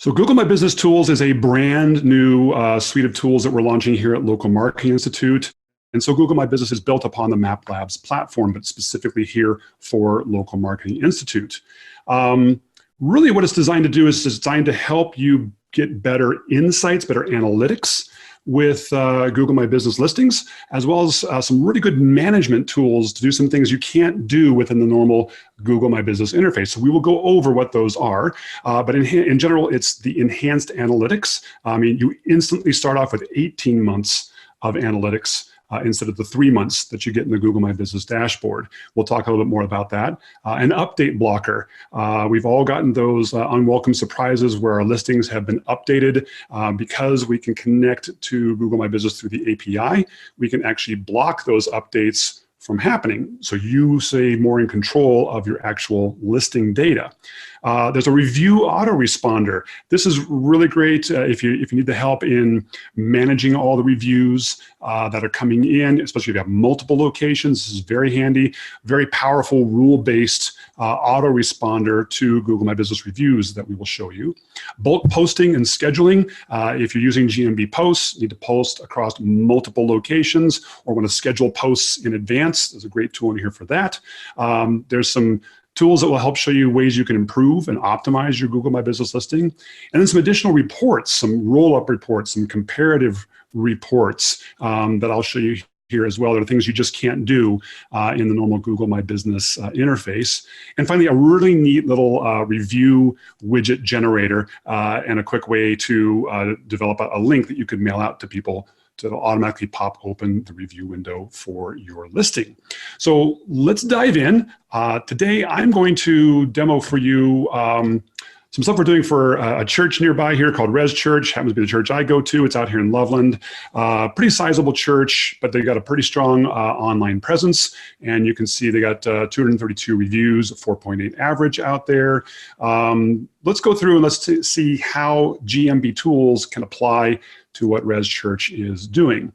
So Google My Business Tools is a brand new suite of tools that we're launching here at Local Marketing Institute. And so Google My Business is built upon the MapLabs platform, but specifically here for Local Marketing Institute. Really what it's designed to do is designed to help you get better insights, better analytics with Google My Business listings, as well as some really good management tools to do some things you can't do within the normal Google My Business interface. So we will go over what those are, but in general, it's the enhanced analytics. I mean, you instantly start off with 18 months of analytics instead of the 3 months that you get in the Google My Business dashboard. We'll talk a little bit more about that. An update blocker. We've all gotten those unwelcome surprises where our listings have been updated because we can connect to Google My Business through the API. We can actually block those updates from happening. So you stay more in control of your actual listing data. There's a review autoresponder. This is really great if you need the help in managing all the reviews that are coming in, especially if you have multiple locations. This is very handy, very powerful rule-based autoresponder to Google My Business reviews that we will show you. Bulk posting and scheduling. If you're using GMB posts, need to post across multiple locations or want to schedule posts in advance, there's a great tool in here for that. There's some tools that will help show you ways you can improve and optimize your Google My Business listing. And then some additional reports, some roll-up reports, some comparative reports that I'll show you here as well. There are things you just can't do in the normal Google My Business interface. And finally, a really neat little review widget generator and a quick way to develop a link that you could mail out to people to automatically pop open the review window for your listing. So let's dive in. Today, I'm going to demo for you some stuff we're doing for a church nearby here called Res Church. Happens to be the church I go to. It's out here in Loveland. Pretty sizable church, but they got a pretty strong online presence. And you can see they got 232 reviews, 4.8 average out there. Let's go through and let's see how GMB Tools can apply to what Res Church is doing.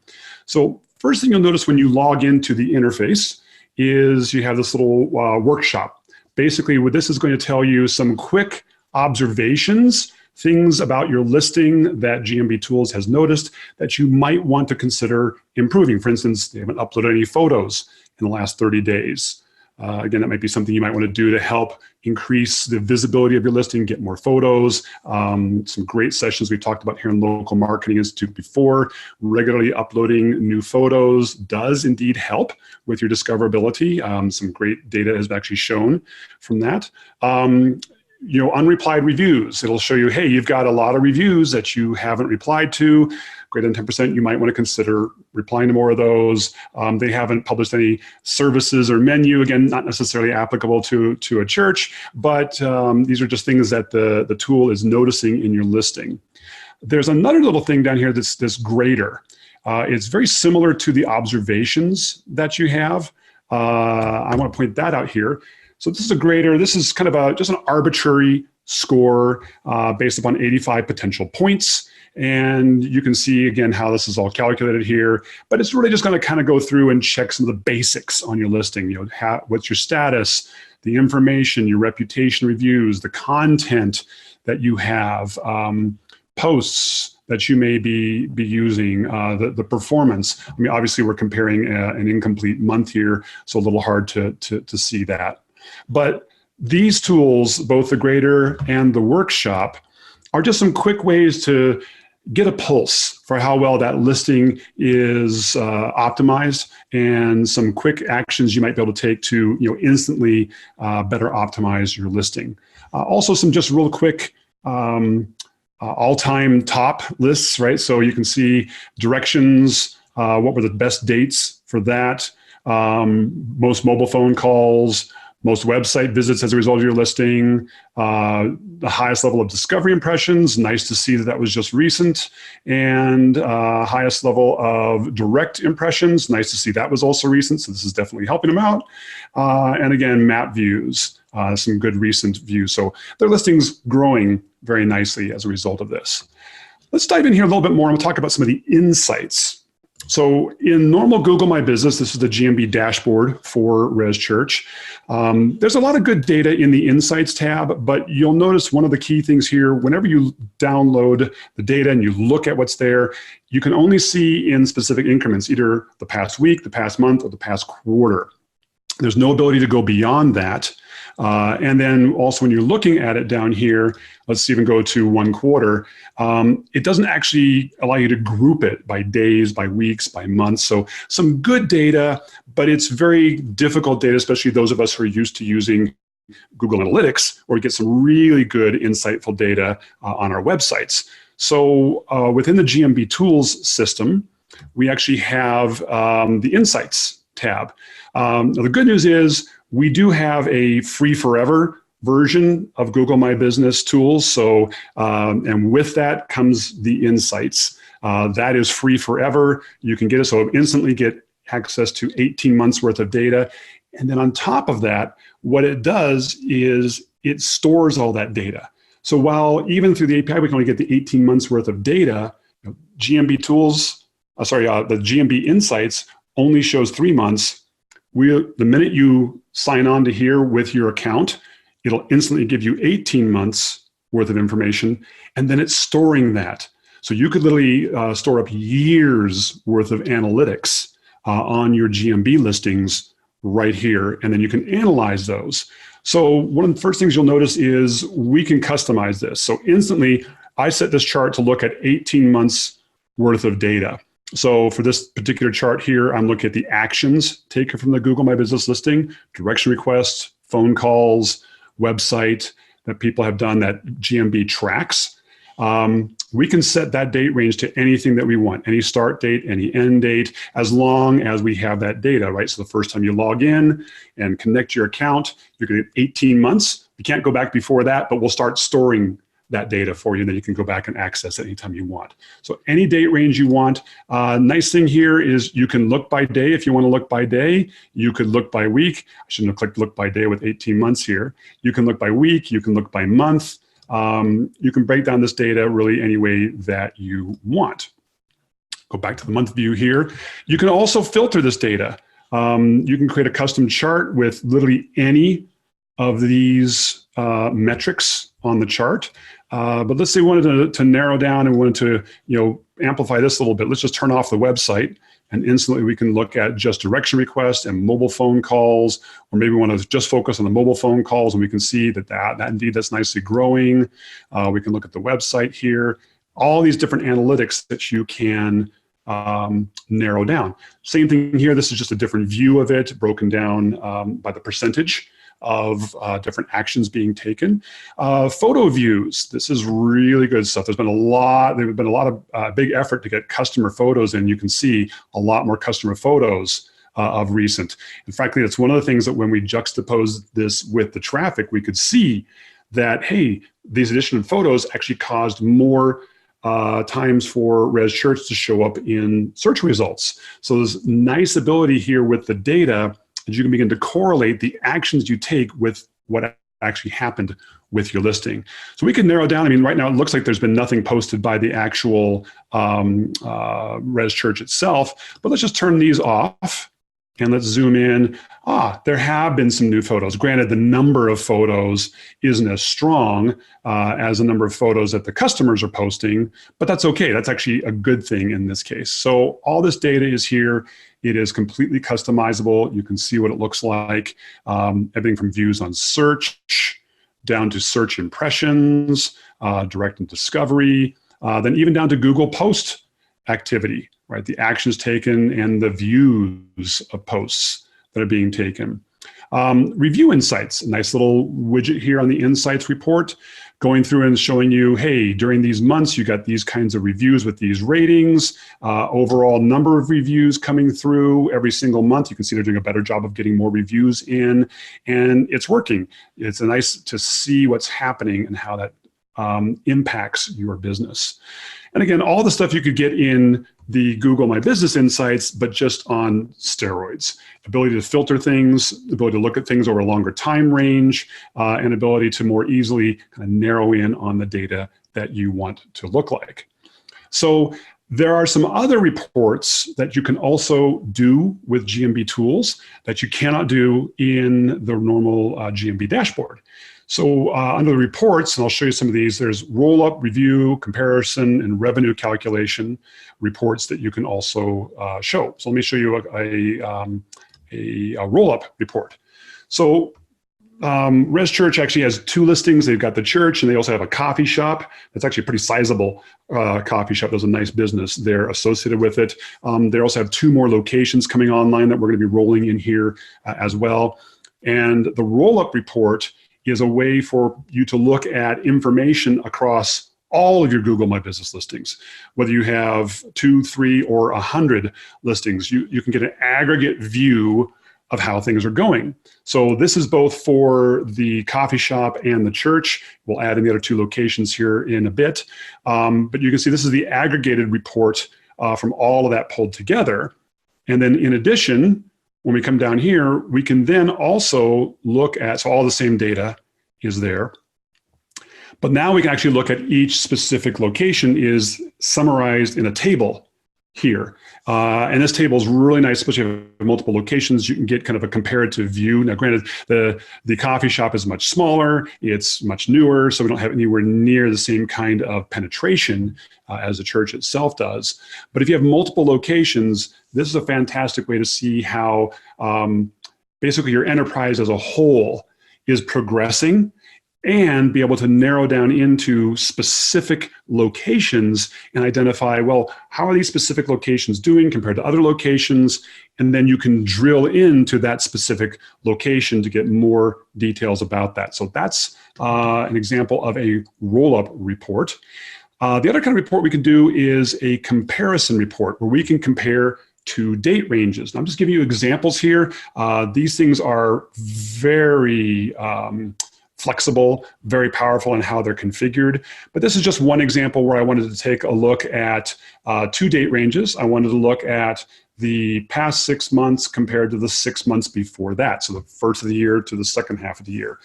So first thing you'll notice when you log into the interface is you have this little workshop. Basically, what this is going to tell you some quick observations, things about your listing that GMB Tools has noticed that you might want to consider improving. For instance, they haven't uploaded any photos in the last 30 days. Again, that might be something you might want to do to help increase the visibility of your listing, get more photos. Some great sessions we talked about here in Local Marketing Institute before. Regularly uploading new photos does indeed help with your discoverability. Some great data has actually shown from that. Unreplied reviews. It'll show you, hey, you've got a lot of reviews that you haven't replied to. Greater than 10%, you might want to consider replying to more of those. They haven't published any services or menu. Again, not necessarily applicable to a church, but these are just things that the tool is noticing in your listing. There's another little thing down here that's greater. It's very similar to the observations that you have. I want to point that out here. So this is a grader. This is kind of just an arbitrary score based upon 85 potential points. And you can see, again, how this is all calculated here. But it's really just going to kind of go through and check some of the basics on your listing. What's your status, the information, your reputation reviews, the content that you have, posts that you may be using, the performance. I mean, obviously, we're comparing an incomplete month here, so a little hard to see that. But these tools, both the grader and the workshop, are just some quick ways to get a pulse for how well that listing is optimized, and some quick actions you might be able to take to instantly better optimize your listing. Also, some just real quick all-time top lists, right? So you can see directions, what were the best dates for that, most mobile phone calls, most website visits as a result of your listing, the highest level of discovery impressions, nice to see that was just recent, and highest level of direct impressions, nice to see that was also recent, so this is definitely helping them out. And again, map views, some good recent views. So their listing's growing very nicely as a result of this. Let's dive in here a little bit more and we'll talk about some of the insights So in normal Google My Business, this is the GMB dashboard for Res Church. There's a lot of good data in the Insights tab, but you'll notice one of the key things here, whenever you download the data and you look at what's there, you can only see in specific increments, either the past week, the past month, or the past quarter. There's no ability to go beyond that. And then also when you're looking at it down here, let's even go to 1 quarter, it doesn't actually allow you to group it by days, by weeks, by months. So some good data, but it's very difficult data, especially those of us who are used to using Google Analytics, where we get some really good, insightful data on our websites. So within the GMB Tools system, we actually have the Insights tab. Now the good news is we do have a free forever version of Google My Business Tools. So, and with that comes the Insights. That is free forever. You can get it, so instantly get access to 18 months worth of data. And then on top of that, what it does is it stores all that data. So while even through the API, we can only get the 18 months worth of data, GMB Tools, the GMB Insights only shows 3 months. The minute you sign on to here with your account, it'll instantly give you 18 months worth of information, and then it's storing that. So you could literally store up years worth of analytics on your GMB listings right here, and then you can analyze those. So one of the first things you'll notice is we can customize this. So instantly, I set this chart to look at 18 months worth of data. So for this particular chart here, I'm looking at the actions taken from the Google My Business listing, direction requests, phone calls, website that people have done that GMB tracks. We can set that date range to anything that we want, any start date, any end date, as long as we have that data, right? So the first time you log in and connect your account, you're going to get 18 months. You can't go back before that, but we'll start storing that data for you, and then you can go back and access it anytime you want. So any date range you want. Nice thing here is you can look by day if you want to look by day. You could look by week. I shouldn't have clicked look by day with 18 months here. You can look by week. You can look by month. You can break down this data really any way that you want. Go back to the month view here. You can also filter this data. You can create a custom chart with literally any of these metrics on the chart. But let's say we wanted to narrow down and wanted to amplify this a little bit. Let's just turn off the website, and instantly we can look at just direction requests and mobile phone calls, or maybe we want to just focus on the mobile phone calls, and we can see that indeed that's nicely growing. We can look at the website here, all these different analytics that you can narrow down. Same thing here. This is just a different view of it, broken down by the percentage of different actions being taken. Photo views. This is really good stuff. There's been a lot of big effort to get customer photos in. You can see a lot more customer photos of recent. And frankly, that's one of the things that when we juxtapose this with the traffic, we could see that, hey, these additional photos actually caused more times for Res Church to show up in search results. So there's nice ability here with the data that you can begin to correlate the actions you take with what actually happened with your listing. So we can narrow down. I mean, right now it looks like there's been nothing posted by the actual Res Church itself, but let's just turn these off and let's zoom in. There have been some new photos. Granted, the number of photos isn't as strong as the number of photos that the customers are posting, but that's okay. That's actually a good thing in this case. So all this data is here. It is completely customizable. You can see what it looks like. Everything from views on search, down to search impressions, direct and discovery, then even down to Google post activity, right? The actions taken and the views of posts that are being taken. Review insights, a nice little widget here on the insights report, going through and showing you, hey, during these months, you got these kinds of reviews with these ratings, overall number of reviews coming through every single month. You can see they're doing a better job of getting more reviews in, and it's working. It's nice to see what's happening and how that impacts your business. And again, all the stuff you could get in the Google My Business Insights, but just on steroids. Ability to filter things, ability to look at things over a longer time range, and ability to more easily kind of narrow in on the data that you want to look like. So There are some other reports that you can also do with GMB Tools that you cannot do in the normal GMB dashboard. So under the reports, and I'll show you some of these, there's Rollup, Review, Comparison, and Revenue Calculation reports that you can also show. So let me show you a Rollup report. So Res Church actually has two listings. They've got the church, and they also have a coffee shop. That's actually a pretty sizable coffee shop. There's a nice business there associated with it. They also have two more locations coming online that we're going to be rolling in here as well. And the Rollup report is a way for you to look at information across all of your Google My Business listings. Whether you have 2, 3, or 100 listings, you can get an aggregate view of how things are going. So this is both for the coffee shop and the church. We'll add in the other two locations here in a bit. But you can see this is the aggregated report from all of that pulled together. And then in addition, when we come down here, we can then also look at, so all the same data is there. But now we can actually look at each specific location is summarized in a table here. And this table is really nice, especially if you have multiple locations. You can get kind of a comparative view. Now, granted, the coffee shop is much smaller. It's much newer, so we don't have anywhere near the same kind of penetration as the church itself does. But if you have multiple locations, this is a fantastic way to see how basically your enterprise as a whole is progressing, and be able to narrow down into specific locations and identify, well, how are these specific locations doing compared to other locations? And then you can drill into that specific location to get more details about that. So that's an example of a roll-up report. The other kind of report we can do is a comparison report, where we can compare two date ranges. And I'm just giving you examples here. These things are very flexible, very powerful in how they're configured. But this is just one example where I wanted to take a look at two date ranges. I wanted to look at the past 6 months compared to the 6 months before that. So the first of the year to the second half of the year.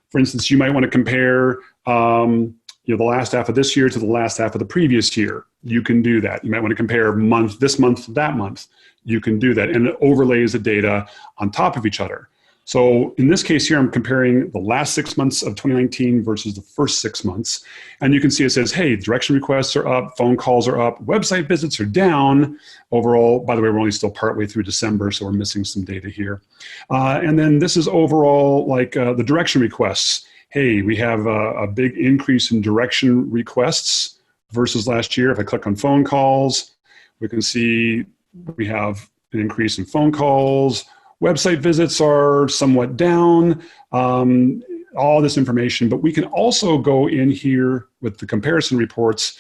For instance, you might want to compare the last half of this year to the last half of the previous year. You can do that. You might want to compare this month to that month. You can do that. And it overlays the data on top of each other. So in this case here, I'm comparing the last 6 months of 2019 versus the first 6 months. And you can see it says, hey, direction requests are up, phone calls are up, website visits are down. Overall, by the way, we're only still partway through December, so we're missing some data here. And then this is overall like the direction requests. Hey, we have a big increase in direction requests versus last year. If I click on phone calls, we can see we have an increase in phone calls. Website visits are somewhat down, all this information, but we can also go in here with the comparison reports,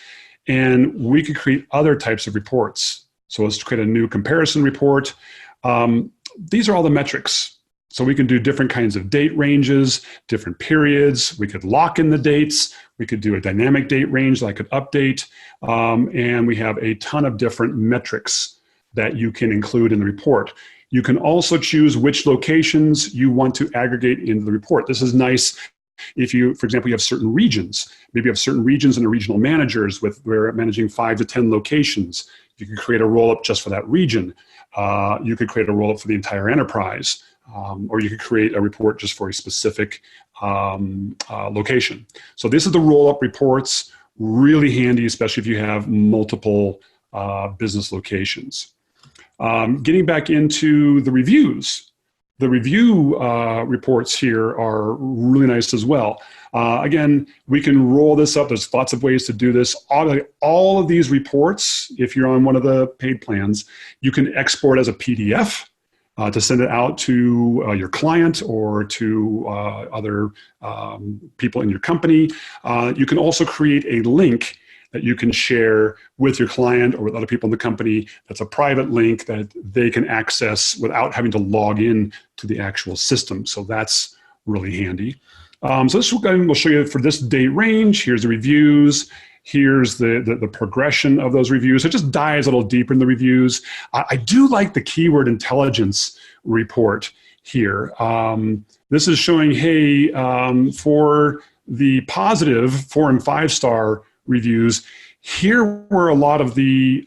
and we could create other types of reports. So let's create a new comparison report. These are all the metrics. So we can do different kinds of date ranges, different periods. We could lock in the dates. We could do a dynamic date range that I could update. And we have a ton of different metrics that you can include in the report. You can also choose which locations you want to aggregate into the report. This is nice if you, for example, you have certain regions. Maybe you have certain regions and the regional managers where managing 5 to 10 locations. You could create a roll-up just for that region. You could create a roll-up for the entire enterprise. Or you could create a report just for a specific location. So this is the roll-up reports, really handy, especially if you have multiple business locations. Getting back into the reviews, the review reports here are really nice as well. Again, we can roll this up. There's lots of ways to do this. All of these reports, if you're on one of the paid plans, you can export as a PDF to send it out to your client or to other people in your company. You can also create a link that you can share with your client or with other people in the company. That's a private link that they can access without having to log in to the actual system. So that's really handy. So this we'll show you for this date range. Here's the reviews. Here's the progression of those reviews. So it just dives a little deeper in the reviews. I do like the keyword intelligence report here. This is showing, hey, for the positive 4- and 5-star reviews, here were a lot of the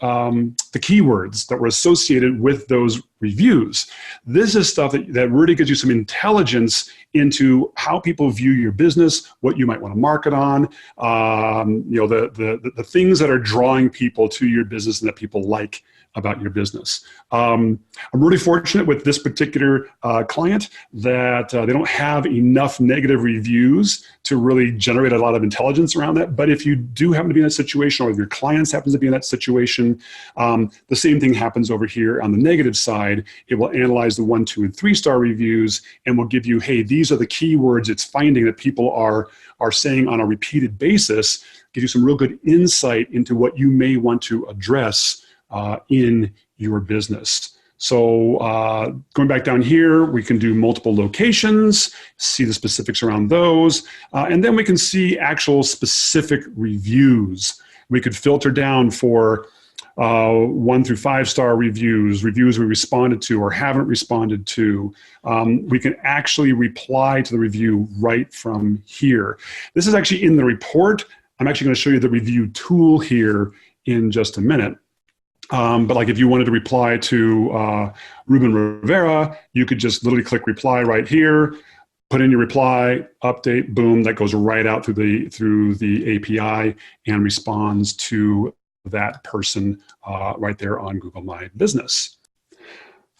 keywords that were associated with those reviews. This is stuff that really gives you some intelligence into how people view your business, what you might want to market on, the things that are drawing people to your business and that people like about your business. I'm really fortunate with this particular client that they don't have enough negative reviews to really generate a lot of intelligence around that. But if you do happen to be in that situation, or if your clients happen to be in that situation, the same thing happens over here on the negative side. It will analyze the 1, 2, and 3-star reviews and will give you, hey, these are the keywords it's finding that people are saying on a repeated basis, give you some real good insight into what you may want to address in your business. So going back down here, we can do multiple locations, see the specifics around those, and then we can see actual specific reviews. We could filter down for 1 through 5-star reviews we responded to or haven't responded to. We can actually reply to the review right from here. This is actually in the report. I'm actually going to show you the review tool here in just a minute. But like if you wanted to reply to Ruben Rivera, you could just literally click reply right here, put in your reply, update, boom, that goes right out through the API and responds to that person right there on Google My Business.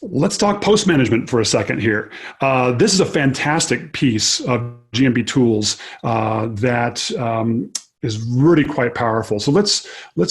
Let's talk post management for a second here. This is a fantastic piece of GMB Tools that is really quite powerful. So let's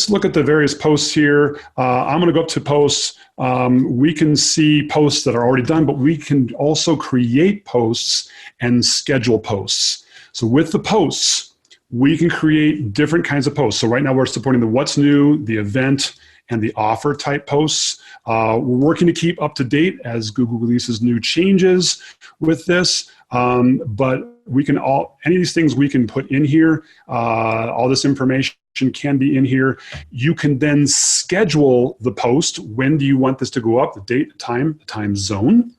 look at the various posts here. I'm going to go up to posts. We can see posts that are already done, but we can also create posts and schedule posts. So with the posts, we can create different kinds of posts. So right now we're supporting the what's new, the event, and the offer type posts. We're working to keep up to date as Google releases new changes with this. But we can any of these things we can put in here. All this information can be in here. You can then schedule the post. When do you want this to go up? The date, the time zone.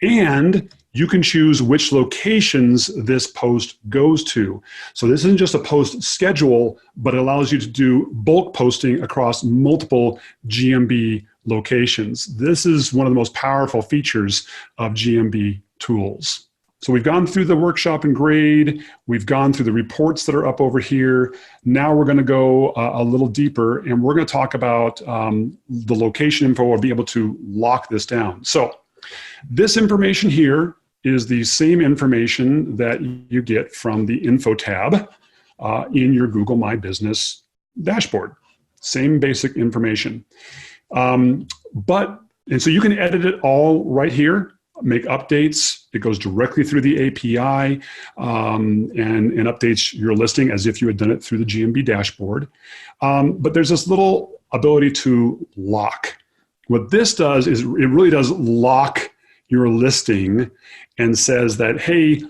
And you can choose which locations this post goes to. So this isn't just a post schedule, but it allows you to do bulk posting across multiple GMB locations. This is one of the most powerful features of GMB Tools. So we've gone through the workshop and grade. We've gone through the reports that are up over here. Now we're going to go a little deeper, and we're going to talk about the location info or be able to lock this down. So this information here is the same information that you get from the Info tab in your Google My Business dashboard. Same basic information. And so you can edit it all right here, make updates. It goes directly through the API and updates your listing as if you had done it through the GMB dashboard. But there's this little ability to lock. What this does is it really does lock your listing and says that, hey,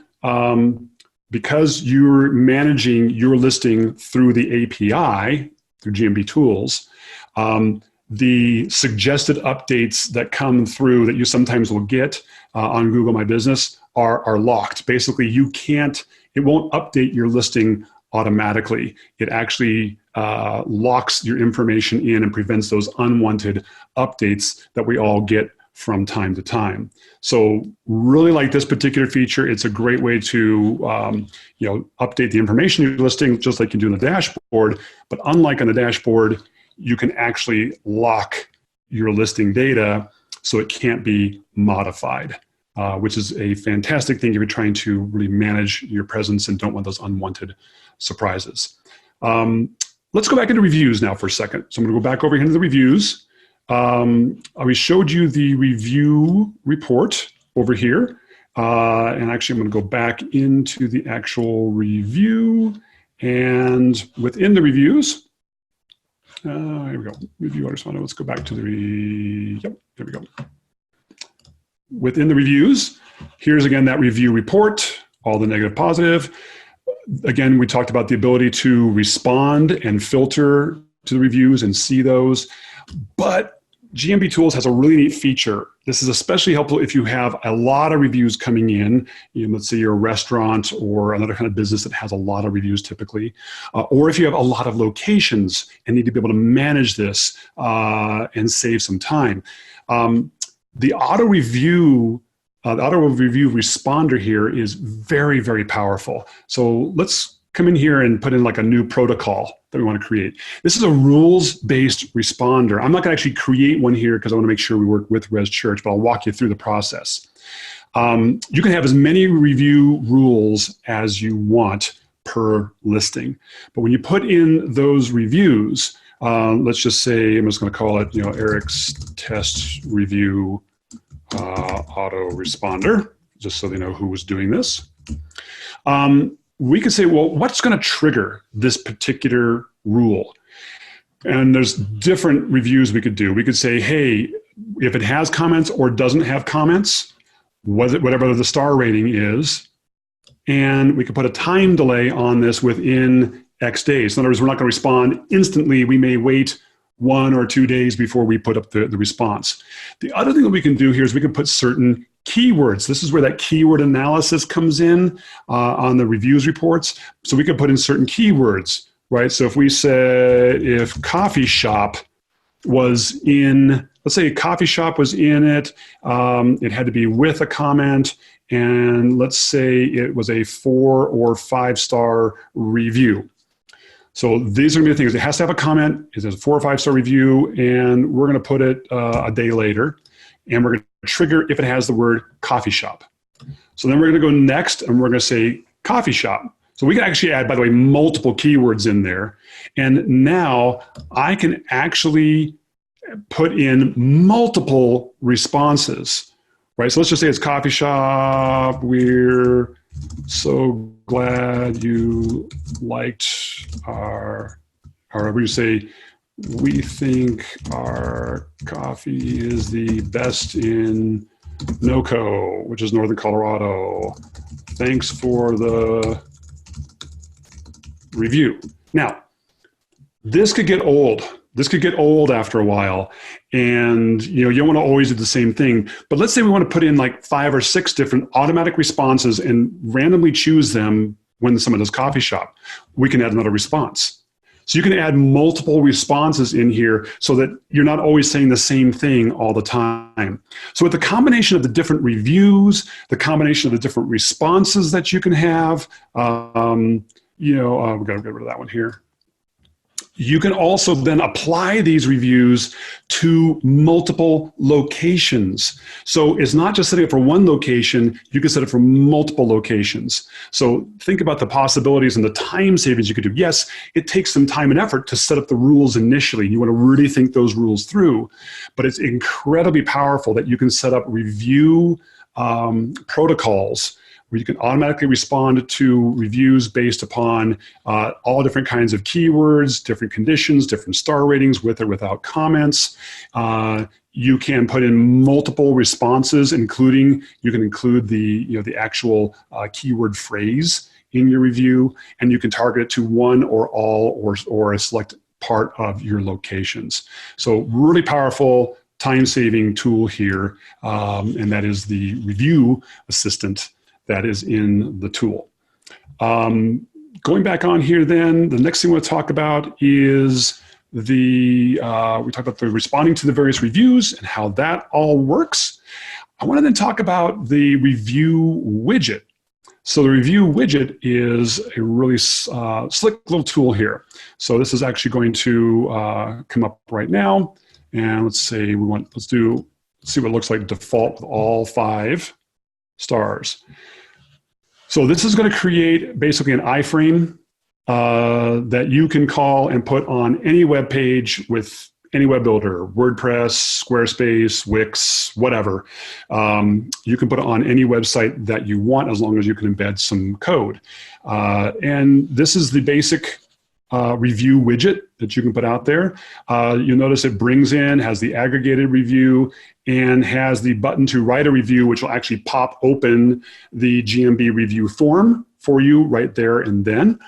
because you're managing your listing through the API, through GMB Tools, the suggested updates that come through that you sometimes will get on Google My Business are locked. Basically, it won't update your listing automatically. It actually locks your information in and prevents those unwanted updates that we all get from time to time. So really like this particular feature. It's a great way to update the information you're listing just like you do in the dashboard. But unlike on the dashboard, you can actually lock your listing data so it can't be modified, which is a fantastic thing if you're trying to really manage your presence and don't want those unwanted surprises. Let's go back into reviews now for a second. So I'm going to go back over here into the reviews. We showed you the review report over here. And actually, I'm going to go back into the actual review. And within the reviews, here we go. Review autosponder. Let's go back to the, yep, there we go. Within the reviews, here's again that review report, all the negative, positive. Again, we talked about the ability to respond and filter to the reviews and see those. But GMB Tools has a really neat feature. This is especially helpful if you have a lot of reviews coming in. Let's say you're a restaurant or another kind of business that has a lot of reviews typically, or if you have a lot of locations and need to be able to manage this and save some time. The auto review responder here is very, very powerful. So let's come in here and put in like a new protocol that we want to create. This is a rules-based responder. I'm not going to actually create one here because I want to make sure we work with Res Church, but I'll walk you through the process. You can have as many review rules as you want per listing. But when you put in those reviews, let's just say, I'm just going to call it, Eric's test review auto responder, just so they know who was doing this. We could say, well, what's going to trigger this particular rule? And there's different reviews we could do. We could say, hey, if it has comments or doesn't have comments, whatever the star rating is, and we could put a time delay on this within X days. In other words, we're not going to respond instantly. We may wait 1 or 2 days before we put up the response. The other thing that we can do here is we can put certain keywords. This is where that keyword analysis comes in on the reviews reports. So we can put in certain keywords, right? So if we said if coffee shop was in, let's say coffee shop was in it, it had to be with a comment, and let's say it was a 4 or 5 star review. So these are going to be the things. It has to have a comment. It has a 4 or 5 star review, and we're going to put it a day later. And we're going to trigger if it has the word coffee shop. So then we're going to go next, and we're going to say coffee shop. So we can actually add, by the way, multiple keywords in there. And now I can actually put in multiple responses, right? So let's just say it's coffee shop. We're so glad you liked or we say, we think our coffee is the best in NoCo, which is Northern Colorado. Thanks for the review. Now, this could get old. This could get old after a while, and you don't want to always do the same thing. But let's say we want to put in like 5 or 6 different automatic responses and randomly choose them when someone does coffee shop. We can add another response. So you can add multiple responses in here so that you're not always saying the same thing all the time. So with the combination of the different reviews, the combination of the different responses that you can have, we've got to get rid of that one here. You can also then apply these reviews to multiple locations. So it's not just setting it for one location, you can set it for multiple locations. So think about the possibilities and the time savings you could do. Yes, it takes some time and effort to set up the rules initially. You want to really think those rules through, but it's incredibly powerful that you can set up review protocols where you can automatically respond to reviews based upon all different kinds of keywords, different conditions, different star ratings with or without comments. You can put in multiple responses, including, you can include the actual keyword phrase in your review, and you can target it to one or all or a select part of your locations. So really powerful time-saving tool here, and that is the review assistant that is in the tool. Going back on here then, the next thing we'll talk about is we talked about the responding to the various reviews and how that all works. I want to then talk about the review widget. So the review widget is a really slick little tool here. So this is actually going to come up right now. And let's say let's see what it looks like default with all 5 stars. So this is going to create basically an iframe that you can call and put on any web page with any web builder, WordPress, Squarespace, Wix, whatever. You can put it on any website that you want as long as you can embed some code. And this is the basic review widget that you can put out there. You'll notice it brings in, has the aggregated review, and has the button to write a review, which will actually pop open the GMB review form for you right there and then.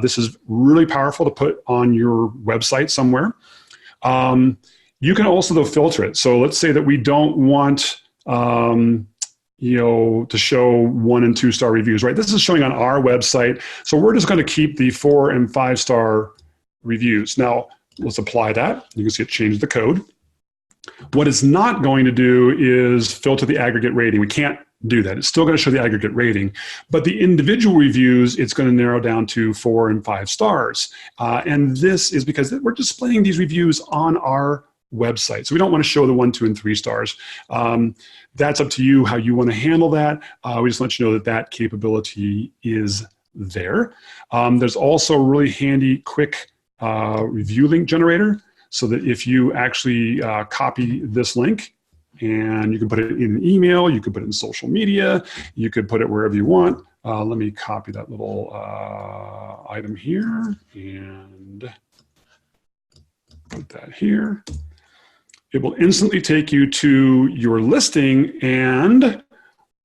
This is really powerful to put on your website somewhere. You can also, though, filter it. So let's say that we don't want to show 1 and 2 star reviews, right? This is showing on our website. So we're just going to keep the 4 and 5 star reviews. Now, let's apply that. You can see it changed the code. What it's not going to do is filter the aggregate rating. We can't do that. It's still going to show the aggregate rating, but the individual reviews, it's going to narrow down to 4 and 5 stars. And this is because we're displaying these reviews on our website. So we don't want to show the 1, 2, and 3 stars. That's up to you how you want to handle that. We just let you know that that capability is there. There's also a really handy, quick review link generator, so that if you actually copy this link, and you can put it in an email, you could put it in social media, you could put it wherever you want. Let me copy that little item here and put that here. It will instantly take you to your listing and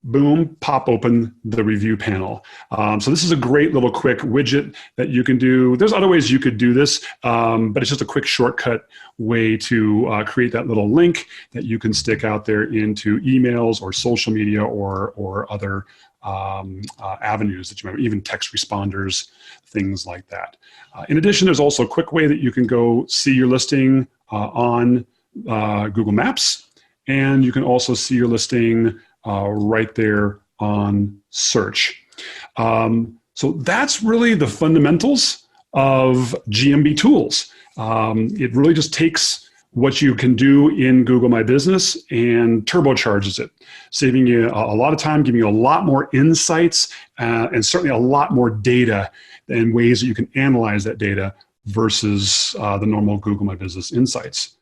boom, pop open the review panel. So this is a great little quick widget that you can do. There's other ways you could do this, but it's just a quick shortcut way to create that little link that you can stick out there into emails or social media or other avenues that you might, even text responders, things like that. In addition, there's also a quick way that you can go see your listing on Google Maps, and you can also see your listing right there on search. So that's really the fundamentals of GMB Tools. It really just takes what you can do in Google My Business and turbocharges it, saving you a lot of time, giving you a lot more insights, and certainly a lot more data and ways that you can analyze that data versus the normal Google My Business insights.